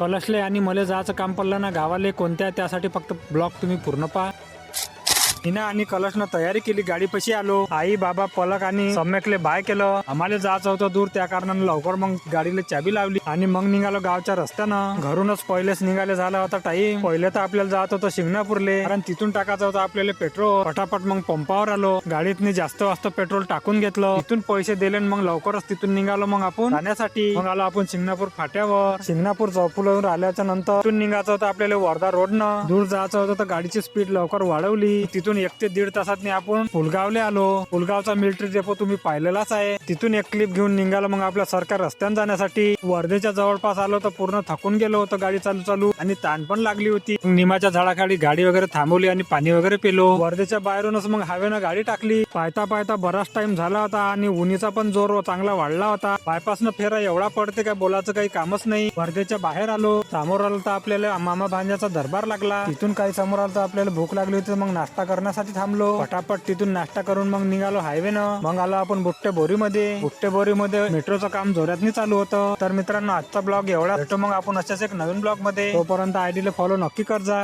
कलशले आणि मले जायचं काम पडलं ना गावाले कोणत्या, त्यासाठी फक्त ब्लॉग तुम्ही पूर्ण पहा. हिना आणि कलशनं तयारी केली, गाडी पशी आलो. आई बाबा पलक आणि सम्यकले बाय केलं. आम्हाला जायचं होतं दूर, त्या कारणानं लवकर मग गाडीला चाबी लावली आणि मग निघालो गावच्या रस्त्यानं. घरूनच पहिलेच निघाले झाला होता टाइम. पहिले तर आपल्याला जात होतं शिंगणापूरले, कारण तिथून टाकायचं होतं आपल्याला पेट्रोल. पटापट मग पंपावर आलो, गाडीतनी जास्त वाजता पेट्रोल टाकून घेतलं. तिथून पैसे दिले मग लवकरच तिथून निघालो मग आपण जाण्यासाठी. मग आलो आपण शिंगणापूर फाट्यावर. शिंगणापूर चौफुलावर आल्याच्या नंतर तिथून निघायचं होतं आपल्याला वर्धा रोडनं. दूर जायचं होतं तर गाडीची स्पीड लवकर वाढवली. तिथून 1 ते 1.5 तासात आपण फुलगावले आलो. फुलगावचा मिलिटरी डेपो तुम्ही पाहिलेलाच आहे. तिथून एक क्लिप घेऊन निघालो मग आपल्या सरकार रस्त्याने जाण्यासाठी. वर्धेच्या जवळपास आलो तर पूर्ण थकून गेलो होतं गाडी चालू आणि ताण पण लागली होती. निमाच्या झाडाखाली गाडी वगैरे थांबवली आणि पाणी वगैरे पिलो. वर्धेच्या बाहेरूनच मग हवेनं गाडी टाकली. पायता पायता बराच टाइम झाला होता आणि उन्हीचा पण जोर चांगला वाढला होता. बायपासनं फेरा एवढा पडते काय बोलायचं काही कामच नाही. वर्धेच्या बाहेर आलो. समोर आलो तर आपल्याला मामा भांजाचा दरबार लागला. तिथून काही समोर आलो तर आपल्याला भूक लागली होती, मग नाश्ता करण्यासाठी थांबलो. पटापट तिथून नाश्ता करून मग निघालो हायवेनं. मग आलो आपण बुट्टे बोरीमध्ये मेट्रोचं काम जोरातनी चालू होतं. तर मित्रांनो, आजचा ब्लॉग एवढा. भेटू मग आपण अशाच एक नवीन ब्लॉग मध्ये. तोपर्यंत आयडीला फॉलो नक्की कर जा.